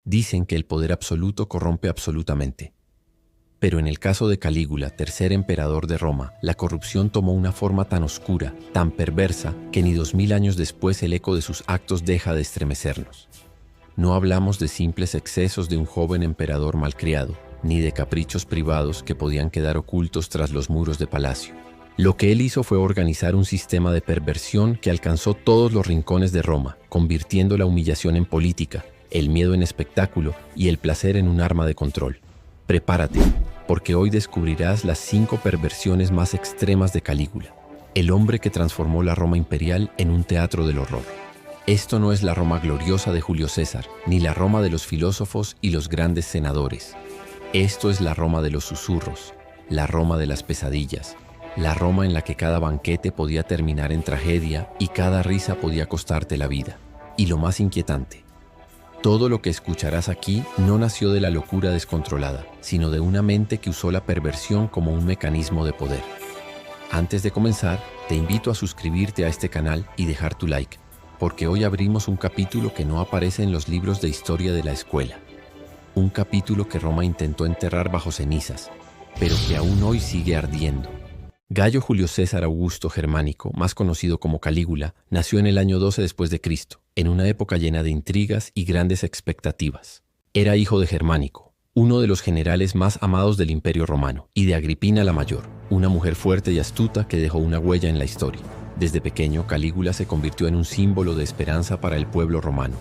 Dicen que el poder absoluto corrompe absolutamente. Pero en el caso de Calígula, tercer emperador de Roma, la corrupción tomó una forma tan oscura, tan perversa, que ni 2000 años después el eco de sus actos deja de estremecernos. No hablamos de simples excesos de un joven emperador malcriado, ni de caprichos privados que podían quedar ocultos tras los muros de palacio. Lo que él hizo fue organizar un sistema de perversión que alcanzó todos los rincones de Roma, convirtiendo la humillación en política, el miedo en espectáculo y el placer en un arma de control. Prepárate, porque hoy descubrirás las 5 perversiones más extremas de Calígula, el hombre que transformó la Roma imperial en un teatro del horror. Esto no es la Roma gloriosa de Julio César, ni la Roma de los filósofos y los grandes senadores. Esto es la Roma de los susurros, la Roma de las pesadillas, la Roma en la que cada banquete podía terminar en tragedia y cada risa podía costarte la vida. Y lo más inquietante, todo lo que escucharás aquí no nació de la locura descontrolada, sino de una mente que usó la perversión como un mecanismo de poder. Antes de comenzar, te invito a suscribirte a este canal y dejar tu like, porque hoy abrimos un capítulo que no aparece en los libros de historia de la escuela. Un capítulo que Roma intentó enterrar bajo cenizas, pero que aún hoy sigue ardiendo. Gayo Julio César Augusto Germánico, más conocido como Calígula, nació en el año 12 después de Cristo, en una época llena de intrigas y grandes expectativas. Era hijo de Germánico, uno de los generales más amados del Imperio Romano, y de Agripina la Mayor, una mujer fuerte y astuta que dejó una huella en la historia. Desde pequeño, Calígula se convirtió en un símbolo de esperanza para el pueblo romano.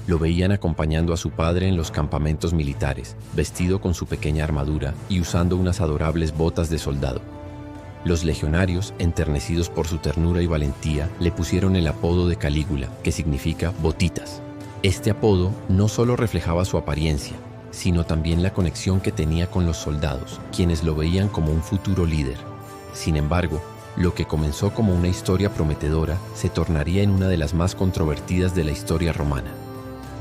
Lo veían acompañando a su padre en los campamentos militares, vestido con su pequeña armadura y usando unas adorables botas de soldado. Los legionarios, enternecidos por su ternura y valentía, le pusieron el apodo de Calígula, que significa botitas. Este apodo no solo reflejaba su apariencia, sino también la conexión que tenía con los soldados, quienes lo veían como un futuro líder. Sin embargo, lo que comenzó como una historia prometedora se tornaría en una de las más controvertidas de la historia romana.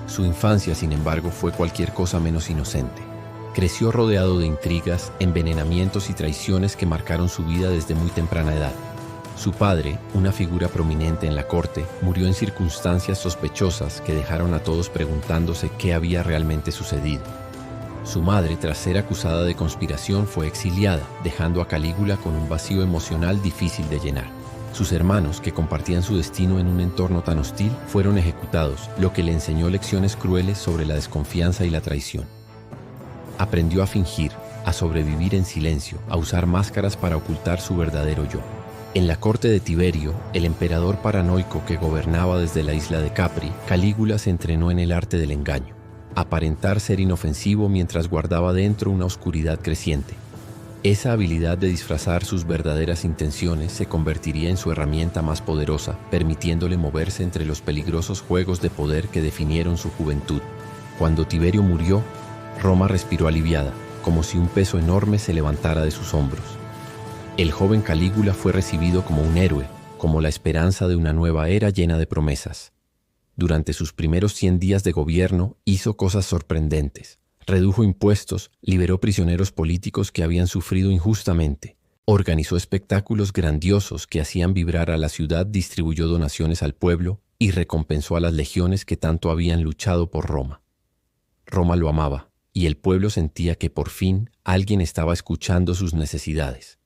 Su infancia, sin embargo, fue cualquier cosa menos inocente. Creció rodeado de intrigas, envenenamientos y traiciones que marcaron su vida desde muy temprana edad. Su padre, una figura prominente en la corte, murió en circunstancias sospechosas que dejaron a todos preguntándose qué había realmente sucedido. Su madre, tras ser acusada de conspiración, fue exiliada, dejando a Calígula con un vacío emocional difícil de llenar. Sus hermanos, que compartían su destino en un entorno tan hostil, fueron ejecutados, lo que le enseñó lecciones crueles sobre la desconfianza y la traición. Aprendió a fingir, a sobrevivir en silencio, a usar máscaras para ocultar su verdadero yo. En la corte de Tiberio, el emperador paranoico que gobernaba desde la isla de Capri, Calígula se entrenó en el arte del engaño. Aparentar ser inofensivo mientras guardaba dentro una oscuridad creciente. Esa habilidad de disfrazar sus verdaderas intenciones se convertiría en su herramienta más poderosa, permitiéndole moverse entre los peligrosos juegos de poder que definieron su juventud. Cuando Tiberio murió, Roma respiró aliviada, como si un peso enorme se levantara de sus hombros. El joven Calígula fue recibido como un héroe, como la esperanza de una nueva era llena de promesas. Durante sus primeros 100 días de gobierno hizo cosas sorprendentes. Redujo impuestos, liberó prisioneros políticos que habían sufrido injustamente, organizó espectáculos grandiosos que hacían vibrar a la ciudad, distribuyó donaciones al pueblo y recompensó a las legiones que tanto habían luchado por Roma. Roma lo amaba, y el pueblo sentía que por fin alguien estaba escuchando sus necesidades.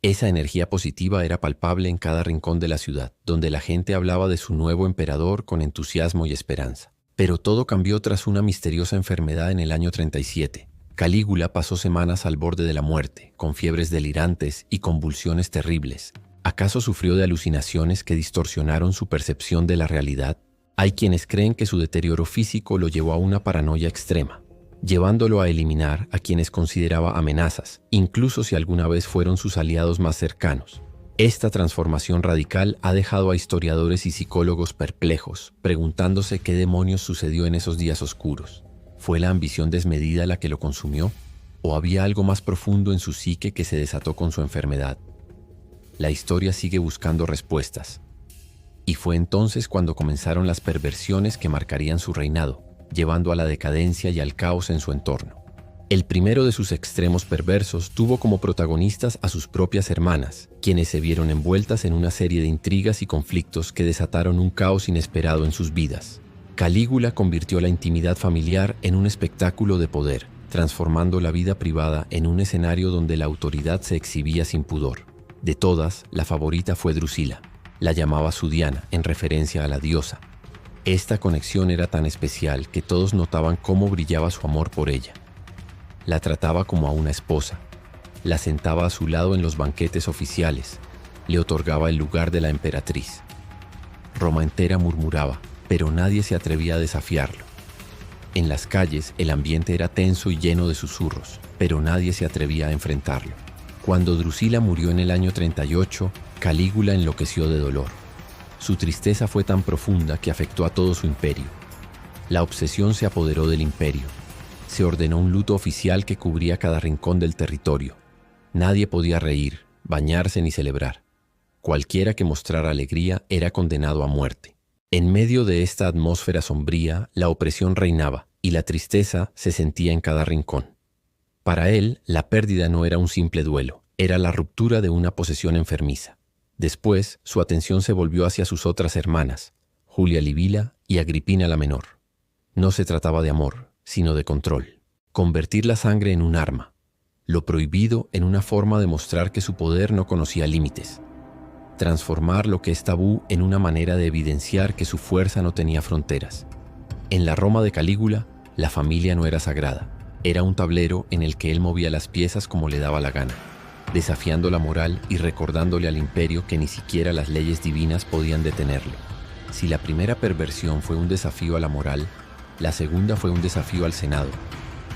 Esa energía positiva era palpable en cada rincón de la ciudad, donde la gente hablaba de su nuevo emperador con entusiasmo y esperanza. Pero todo cambió tras una misteriosa enfermedad en el año 37. Calígula pasó semanas al borde de la muerte, con fiebres delirantes y convulsiones terribles. ¿Acaso sufrió de alucinaciones que distorsionaron su percepción de la realidad? Hay quienes creen que su deterioro físico lo llevó a una paranoia extrema, llevándolo a eliminar a quienes consideraba amenazas, incluso si alguna vez fueron sus aliados más cercanos. Esta transformación radical ha dejado a historiadores y psicólogos perplejos, preguntándose qué demonios sucedió en esos días oscuros. ¿Fue la ambición desmedida la que lo consumió? ¿O había algo más profundo en su psique que se desató con su enfermedad? La historia sigue buscando respuestas. Y fue entonces cuando comenzaron las perversiones que marcarían su reinado, llevando a la decadencia y al caos en su entorno. El primero de sus extremos perversos tuvo como protagonistas a sus propias hermanas, quienes se vieron envueltas en una serie de intrigas y conflictos que desataron un caos inesperado en sus vidas. Calígula convirtió la intimidad familiar en un espectáculo de poder, transformando la vida privada en un escenario donde la autoridad se exhibía sin pudor. De todas, la favorita fue Drusila. La llamaba su Diana, en referencia a la diosa. Esta conexión era tan especial que todos notaban cómo brillaba su amor por ella. La trataba como a una esposa. La sentaba a su lado en los banquetes oficiales. Le otorgaba el lugar de la emperatriz. Roma entera murmuraba, pero nadie se atrevía a desafiarlo. En las calles el ambiente era tenso y lleno de susurros, pero nadie se atrevía a enfrentarlo. Cuando Drusila murió en el año 38, Calígula enloqueció de dolor. Su tristeza fue tan profunda que afectó a todo su imperio. La obsesión se apoderó del imperio. Se ordenó un luto oficial que cubría cada rincón del territorio. Nadie podía reír, bañarse ni celebrar. Cualquiera que mostrara alegría era condenado a muerte. En medio de esta atmósfera sombría, la opresión reinaba y la tristeza se sentía en cada rincón. Para él, la pérdida no era un simple duelo, era la ruptura de una posesión enfermiza. Después, su atención se volvió hacia sus otras hermanas, Julia Livila y Agripina la menor. No se trataba de amor, sino de control. Convertir la sangre en un arma, lo prohibido en una forma de mostrar que su poder no conocía límites. Transformar lo que es tabú en una manera de evidenciar que su fuerza no tenía fronteras. En la Roma de Calígula, la familia no era sagrada. Era un tablero en el que él movía las piezas como le daba la gana, desafiando la moral y recordándole al imperio que ni siquiera las leyes divinas podían detenerlo. Si la primera perversión fue un desafío a la moral, la segunda fue un desafío al Senado,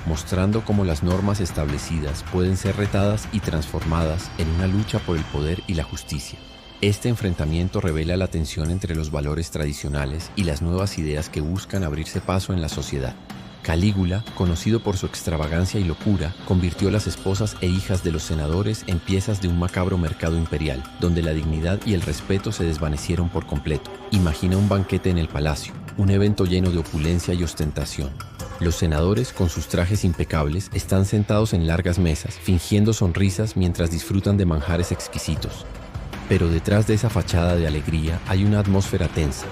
mostrando cómo las normas establecidas pueden ser retadas y transformadas en una lucha por el poder y la justicia. Este enfrentamiento revela la tensión entre los valores tradicionales y las nuevas ideas que buscan abrirse paso en la sociedad. Calígula, conocido por su extravagancia y locura, convirtió las esposas e hijas de los senadores en piezas de un macabro mercado imperial, donde la dignidad y el respeto se desvanecieron por completo. Imagina un banquete en el palacio, un evento lleno de opulencia y ostentación. Los senadores, con sus trajes impecables, están sentados en largas mesas, fingiendo sonrisas mientras disfrutan de manjares exquisitos. Pero detrás de esa fachada de alegría hay una atmósfera tensa.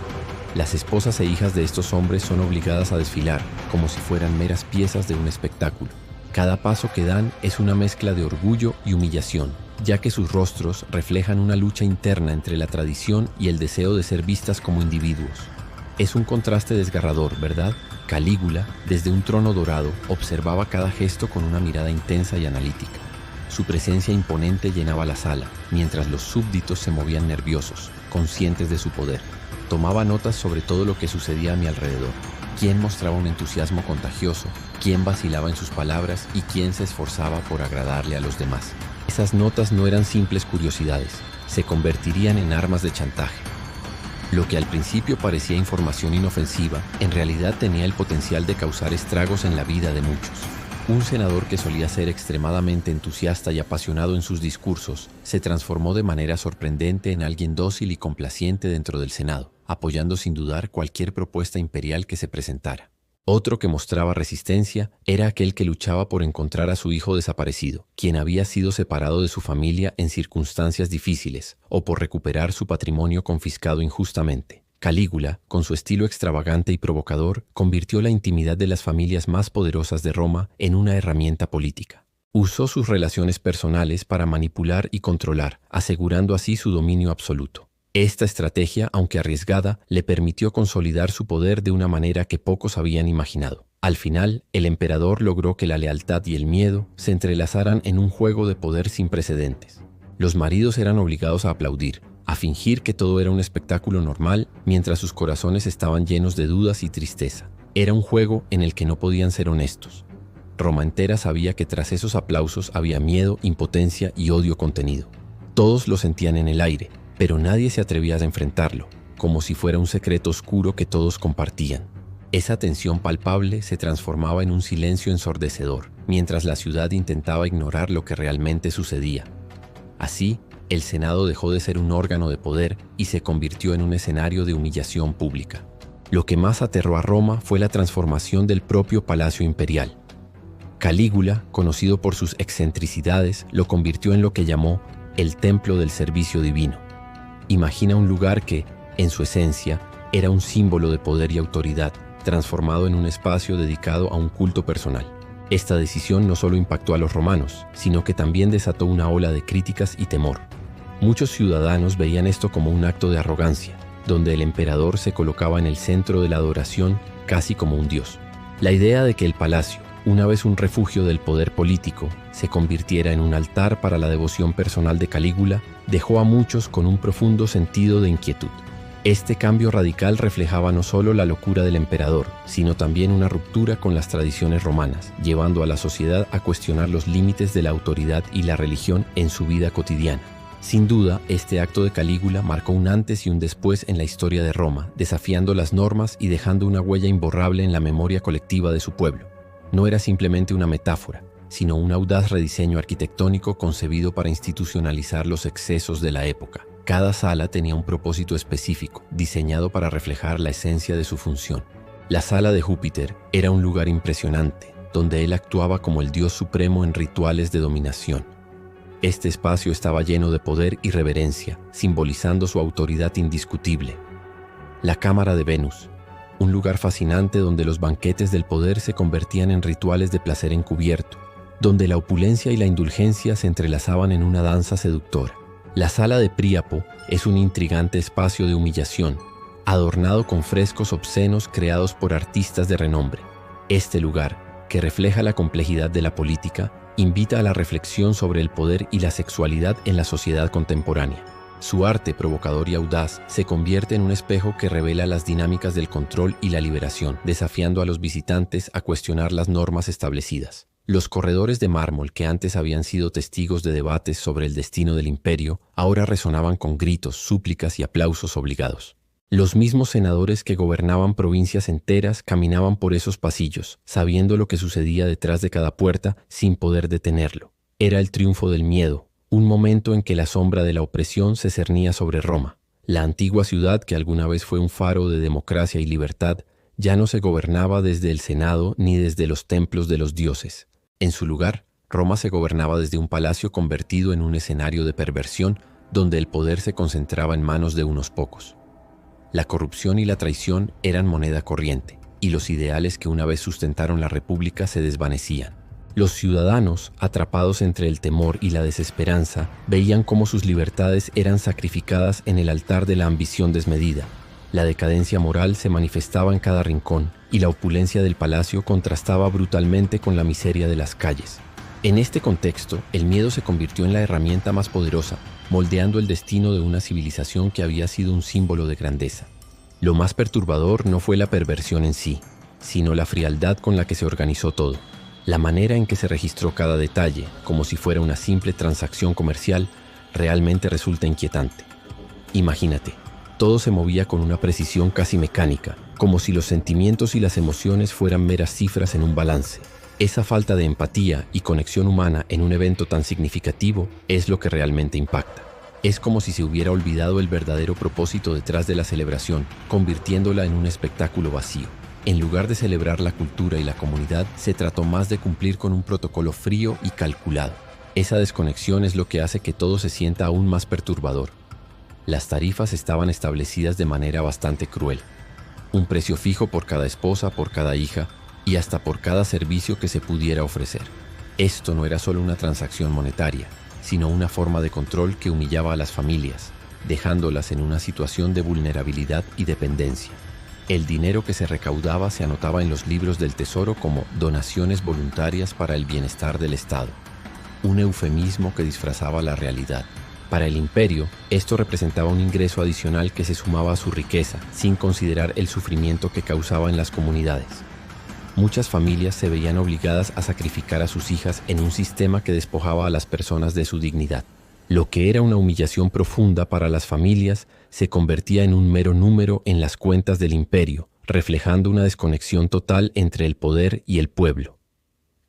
Las esposas e hijas de estos hombres son obligadas a desfilar, como si fueran meras piezas de un espectáculo. Cada paso que dan es una mezcla de orgullo y humillación, ya que sus rostros reflejan una lucha interna entre la tradición y el deseo de ser vistas como individuos. Es un contraste desgarrador, ¿verdad? Calígula, desde un trono dorado, observaba cada gesto con una mirada intensa y analítica. Su presencia imponente llenaba la sala, mientras los súbditos se movían nerviosos, conscientes de su poder. Tomaba notas sobre todo lo que sucedía a mi alrededor. Quién mostraba un entusiasmo contagioso, quién vacilaba en sus palabras y quién se esforzaba por agradarle a los demás. Esas notas no eran simples curiosidades, se convertirían en armas de chantaje. Lo que al principio parecía información inofensiva, en realidad tenía el potencial de causar estragos en la vida de muchos. Un senador que solía ser extremadamente entusiasta y apasionado en sus discursos, se transformó de manera sorprendente en alguien dócil y complaciente dentro del Senado, apoyando sin dudar cualquier propuesta imperial que se presentara. Otro que mostraba resistencia era aquel que luchaba por encontrar a su hijo desaparecido, quien había sido separado de su familia en circunstancias difíciles, o por recuperar su patrimonio confiscado injustamente. Calígula, con su estilo extravagante y provocador, convirtió la intimidad de las familias más poderosas de Roma en una herramienta política. Usó sus relaciones personales para manipular y controlar, asegurando así su dominio absoluto. Esta estrategia, aunque arriesgada, le permitió consolidar su poder de una manera que pocos habían imaginado. Al final, el emperador logró que la lealtad y el miedo se entrelazaran en un juego de poder sin precedentes. Los maridos eran obligados a aplaudir, a fingir que todo era un espectáculo normal, mientras sus corazones estaban llenos de dudas y tristeza. Era un juego en el que no podían ser honestos. Roma entera sabía que tras esos aplausos había miedo, impotencia y odio contenido. Todos lo sentían en el aire, pero nadie se atrevía a enfrentarlo, como si fuera un secreto oscuro que todos compartían. Esa tensión palpable se transformaba en un silencio ensordecedor, mientras la ciudad intentaba ignorar lo que realmente sucedía. Así, el Senado dejó de ser un órgano de poder y se convirtió en un escenario de humillación pública. Lo que más aterró a Roma fue la transformación del propio Palacio Imperial. Calígula, conocido por sus excentricidades, lo convirtió en lo que llamó el Templo del Servicio Divino. Imagina un lugar que, en su esencia, era un símbolo de poder y autoridad, transformado en un espacio dedicado a un culto personal. Esta decisión no solo impactó a los romanos, sino que también desató una ola de críticas y temor. Muchos ciudadanos veían esto como un acto de arrogancia, donde el emperador se colocaba en el centro de la adoración casi como un dios. La idea de que el palacio, una vez un refugio del poder político, se convirtiera en un altar para la devoción personal de Calígula, dejó a muchos con un profundo sentido de inquietud. Este cambio radical reflejaba no solo la locura del emperador, sino también una ruptura con las tradiciones romanas, llevando a la sociedad a cuestionar los límites de la autoridad y la religión en su vida cotidiana. Sin duda, este acto de Calígula marcó un antes y un después en la historia de Roma, desafiando las normas y dejando una huella imborrable en la memoria colectiva de su pueblo. No era simplemente una metáfora, sino un audaz rediseño arquitectónico concebido para institucionalizar los excesos de la época. Cada sala tenía un propósito específico, diseñado para reflejar la esencia de su función. La sala de Júpiter era un lugar impresionante, donde él actuaba como el dios supremo en rituales de dominación. Este espacio estaba lleno de poder y reverencia, simbolizando su autoridad indiscutible. La cámara de Venus, un lugar fascinante donde los banquetes del poder se convertían en rituales de placer encubierto, donde la opulencia y la indulgencia se entrelazaban en una danza seductora. La sala de Príapo es un intrigante espacio de humillación, adornado con frescos obscenos creados por artistas de renombre. Este lugar, que refleja la complejidad de la política, invita a la reflexión sobre el poder y la sexualidad en la sociedad contemporánea. Su arte provocador y audaz se convierte en un espejo que revela las dinámicas del control y la liberación, desafiando a los visitantes a cuestionar las normas establecidas. Los corredores de mármol que antes habían sido testigos de debates sobre el destino del imperio, ahora resonaban con gritos, súplicas y aplausos obligados. Los mismos senadores que gobernaban provincias enteras caminaban por esos pasillos, sabiendo lo que sucedía detrás de cada puerta sin poder detenerlo. Era el triunfo del miedo, un momento en que la sombra de la opresión se cernía sobre Roma. La antigua ciudad, que alguna vez fue un faro de democracia y libertad, ya no se gobernaba desde el Senado ni desde los templos de los dioses. En su lugar, Roma se gobernaba desde un palacio convertido en un escenario de perversión donde el poder se concentraba en manos de unos pocos. La corrupción y la traición eran moneda corriente, y los ideales que una vez sustentaron la República se desvanecían. Los ciudadanos, atrapados entre el temor y la desesperanza, veían cómo sus libertades eran sacrificadas en el altar de la ambición desmedida. La decadencia moral se manifestaba en cada rincón, y la opulencia del palacio contrastaba brutalmente con la miseria de las calles. En este contexto, el miedo se convirtió en la herramienta más poderosa, moldeando el destino de una civilización que había sido un símbolo de grandeza. Lo más perturbador no fue la perversión en sí, sino la frialdad con la que se organizó todo. La manera en que se registró cada detalle, como si fuera una simple transacción comercial, realmente resulta inquietante. Imagínate, todo se movía con una precisión casi mecánica, como si los sentimientos y las emociones fueran meras cifras en un balance. Esa falta de empatía y conexión humana en un evento tan significativo es lo que realmente impacta. Es como si se hubiera olvidado el verdadero propósito detrás de la celebración, convirtiéndola en un espectáculo vacío. En lugar de celebrar la cultura y la comunidad, se trató más de cumplir con un protocolo frío y calculado. Esa desconexión es lo que hace que todo se sienta aún más perturbador. Las tarifas estaban establecidas de manera bastante cruel. Un precio fijo por cada esposa, por cada hija y hasta por cada servicio que se pudiera ofrecer. Esto no era solo una transacción monetaria, sino una forma de control que humillaba a las familias, dejándolas en una situación de vulnerabilidad y dependencia. El dinero que se recaudaba se anotaba en los libros del tesoro como donaciones voluntarias para el bienestar del Estado, un eufemismo que disfrazaba la realidad. Para el imperio, esto representaba un ingreso adicional que se sumaba a su riqueza, sin considerar el sufrimiento que causaba en las comunidades. Muchas familias se veían obligadas a sacrificar a sus hijas en un sistema que despojaba a las personas de su dignidad. Lo que era una humillación profunda para las familias se convertía en un mero número en las cuentas del imperio, reflejando una desconexión total entre el poder y el pueblo.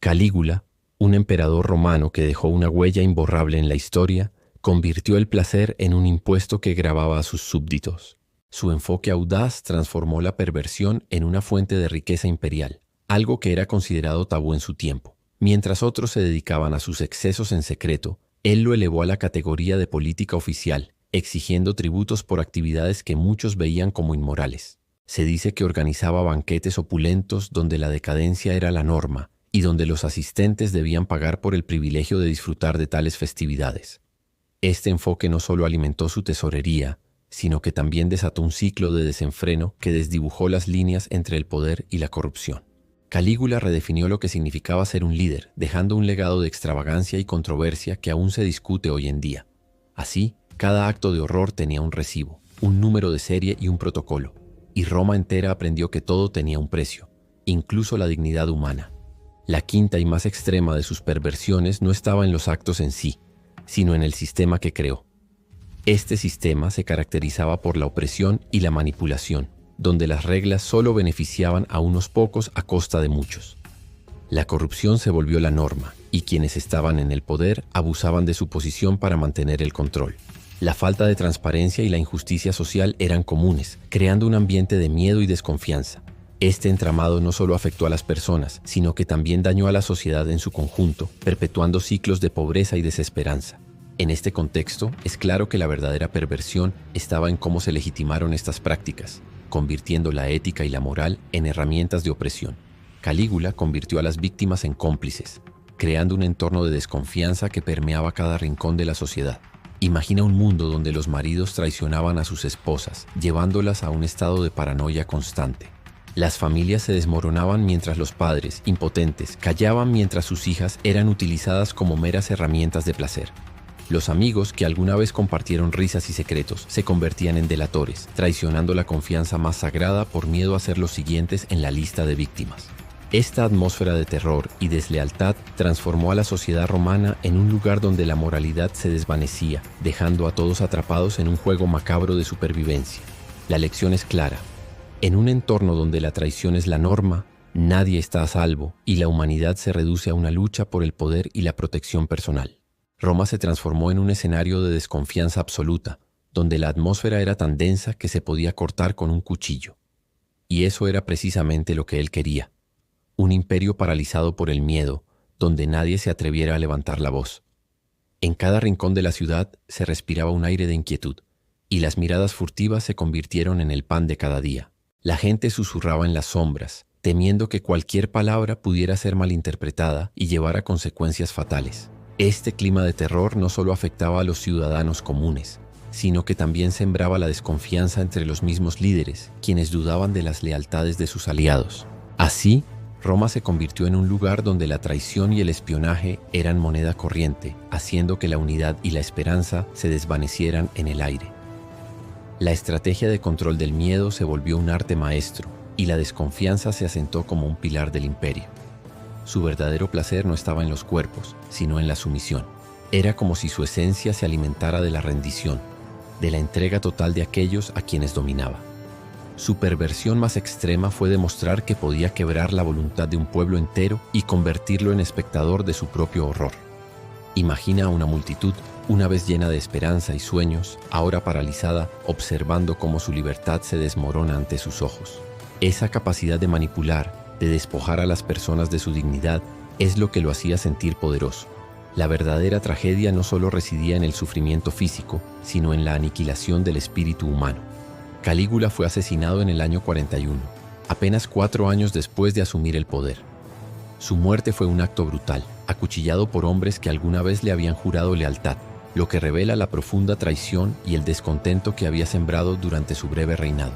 Calígula, un emperador romano que dejó una huella imborrable en la historia, convirtió el placer en un impuesto que gravaba a sus súbditos. Su enfoque audaz transformó la perversión en una fuente de riqueza imperial, algo que era considerado tabú en su tiempo. Mientras otros se dedicaban a sus excesos en secreto, él lo elevó a la categoría de política oficial, exigiendo tributos por actividades que muchos veían como inmorales. Se dice que organizaba banquetes opulentos donde la decadencia era la norma y donde los asistentes debían pagar por el privilegio de disfrutar de tales festividades. Este enfoque no solo alimentó su tesorería, sino que también desató un ciclo de desenfreno que desdibujó las líneas entre el poder y la corrupción. Calígula redefinió lo que significaba ser un líder, dejando un legado de extravagancia y controversia que aún se discute hoy en día. Así, cada acto de horror tenía un recibo, un número de serie y un protocolo, y Roma entera aprendió que todo tenía un precio, incluso la dignidad humana. La quinta y más extrema de sus perversiones no estaba en los actos en sí, sino en el sistema que creó. Este sistema se caracterizaba por la opresión y la manipulación, donde las reglas solo beneficiaban a unos pocos a costa de muchos. La corrupción se volvió la norma, y quienes estaban en el poder abusaban de su posición para mantener el control. La falta de transparencia y la injusticia social eran comunes, creando un ambiente de miedo y desconfianza. Este entramado no solo afectó a las personas, sino que también dañó a la sociedad en su conjunto, perpetuando ciclos de pobreza y desesperanza. En este contexto, es claro que la verdadera perversión estaba en cómo se legitimaron estas prácticas, convirtiendo la ética y la moral en herramientas de opresión. Calígula convirtió a las víctimas en cómplices, creando un entorno de desconfianza que permeaba cada rincón de la sociedad. Imagina un mundo donde los maridos traicionaban a sus esposas, llevándolas a un estado de paranoia constante. Las familias se desmoronaban mientras los padres, impotentes, callaban mientras sus hijas eran utilizadas como meras herramientas de placer. Los amigos que alguna vez compartieron risas y secretos se convertían en delatores, traicionando la confianza más sagrada por miedo a ser los siguientes en la lista de víctimas. Esta atmósfera de terror y deslealtad transformó a la sociedad romana en un lugar donde la moralidad se desvanecía, dejando a todos atrapados en un juego macabro de supervivencia. La lección es clara. En un entorno donde la traición es la norma, nadie está a salvo y la humanidad se reduce a una lucha por el poder y la protección personal. Roma se transformó en un escenario de desconfianza absoluta, donde la atmósfera era tan densa que se podía cortar con un cuchillo. Y eso era precisamente lo que él quería. Un imperio paralizado por el miedo, donde nadie se atreviera a levantar la voz. En cada rincón de la ciudad se respiraba un aire de inquietud, y las miradas furtivas se convirtieron en el pan de cada día. La gente susurraba en las sombras, temiendo que cualquier palabra pudiera ser malinterpretada y llevar a consecuencias fatales. Este clima de terror no solo afectaba a los ciudadanos comunes, sino que también sembraba la desconfianza entre los mismos líderes, quienes dudaban de las lealtades de sus aliados. Así, Roma se convirtió en un lugar donde la traición y el espionaje eran moneda corriente, haciendo que la unidad y la esperanza se desvanecieran en el aire. La estrategia de control del miedo se volvió un arte maestro, y la desconfianza se asentó como un pilar del imperio. Su verdadero placer no estaba en los cuerpos, sino en la sumisión. Era como si su esencia se alimentara de la rendición, de la entrega total de aquellos a quienes dominaba. Su perversión más extrema fue demostrar que podía quebrar la voluntad de un pueblo entero y convertirlo en espectador de su propio horror. Imagina a una multitud, una vez llena de esperanza y sueños, ahora paralizada, observando cómo su libertad se desmorona ante sus ojos. Esa capacidad de manipular, de despojar a las personas de su dignidad, es lo que lo hacía sentir poderoso. La verdadera tragedia no solo residía en el sufrimiento físico, sino en la aniquilación del espíritu humano. Calígula fue asesinado en el año 41, apenas 4 años después de asumir el poder. Su muerte fue un acto brutal, acuchillado por hombres que alguna vez le habían jurado lealtad, lo que revela la profunda traición y el descontento que había sembrado durante su breve reinado.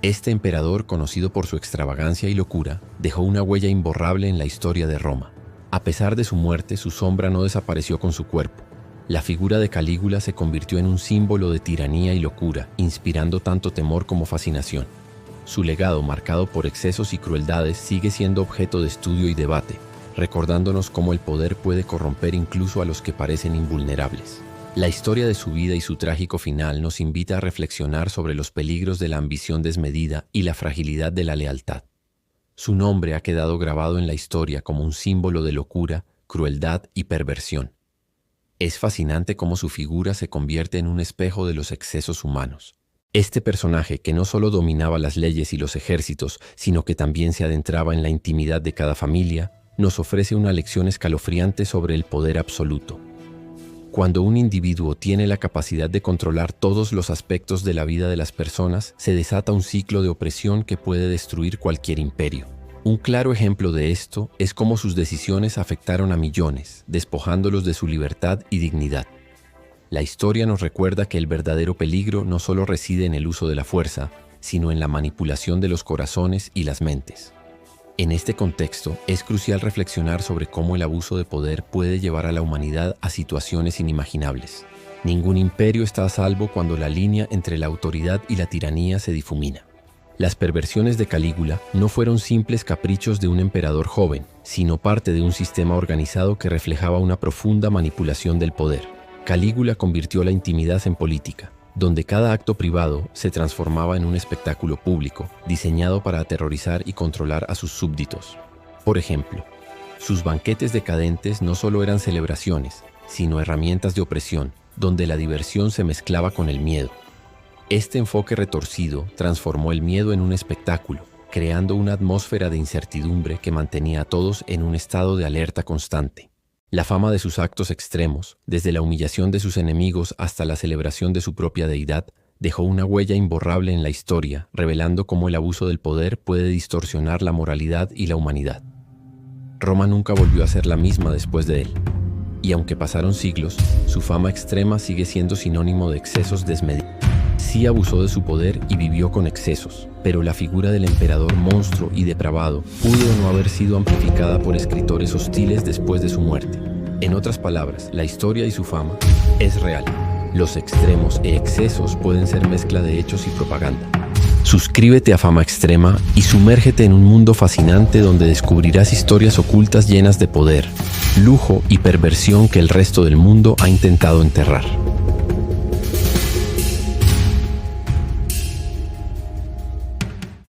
Este emperador, conocido por su extravagancia y locura, dejó una huella imborrable en la historia de Roma. A pesar de su muerte, su sombra no desapareció con su cuerpo. La figura de Calígula se convirtió en un símbolo de tiranía y locura, inspirando tanto temor como fascinación. Su legado, marcado por excesos y crueldades, sigue siendo objeto de estudio y debate, recordándonos cómo el poder puede corromper incluso a los que parecen invulnerables. La historia de su vida y su trágico final nos invita a reflexionar sobre los peligros de la ambición desmedida y la fragilidad de la lealtad. Su nombre ha quedado grabado en la historia como un símbolo de locura, crueldad y perversión. Es fascinante cómo su figura se convierte en un espejo de los excesos humanos. Este personaje, que no solo dominaba las leyes y los ejércitos, sino que también se adentraba en la intimidad de cada familia, nos ofrece una lección escalofriante sobre el poder absoluto. Cuando un individuo tiene la capacidad de controlar todos los aspectos de la vida de las personas, se desata un ciclo de opresión que puede destruir cualquier imperio. Un claro ejemplo de esto es cómo sus decisiones afectaron a millones, despojándolos de su libertad y dignidad. La historia nos recuerda que el verdadero peligro no solo reside en el uso de la fuerza, sino en la manipulación de los corazones y las mentes. En este contexto, es crucial reflexionar sobre cómo el abuso de poder puede llevar a la humanidad a situaciones inimaginables. Ningún imperio está a salvo cuando la línea entre la autoridad y la tiranía se difumina. Las perversiones de Calígula no fueron simples caprichos de un emperador joven, sino parte de un sistema organizado que reflejaba una profunda manipulación del poder. Calígula convirtió la intimidad en política, donde cada acto privado se transformaba en un espectáculo público, diseñado para aterrorizar y controlar a sus súbditos. Por ejemplo, sus banquetes decadentes no solo eran celebraciones, sino herramientas de opresión, donde la diversión se mezclaba con el miedo. Este enfoque retorcido transformó el miedo en un espectáculo, creando una atmósfera de incertidumbre que mantenía a todos en un estado de alerta constante. La fama de sus actos extremos, desde la humillación de sus enemigos hasta la celebración de su propia deidad, dejó una huella imborrable en la historia, revelando cómo el abuso del poder puede distorsionar la moralidad y la humanidad. Roma nunca volvió a ser la misma después de él, y aunque pasaron siglos, su fama extrema sigue siendo sinónimo de excesos desmedidos. Sí abusó de su poder y vivió con excesos, pero la figura del emperador monstruo y depravado pudo no haber sido amplificada por escritores hostiles después de su muerte. En otras palabras, la historia y su fama es real. Los extremos e excesos pueden ser mezcla de hechos y propaganda. Suscríbete a Fama Extrema y sumérgete en un mundo fascinante donde descubrirás historias ocultas llenas de poder, lujo y perversión que el resto del mundo ha intentado enterrar.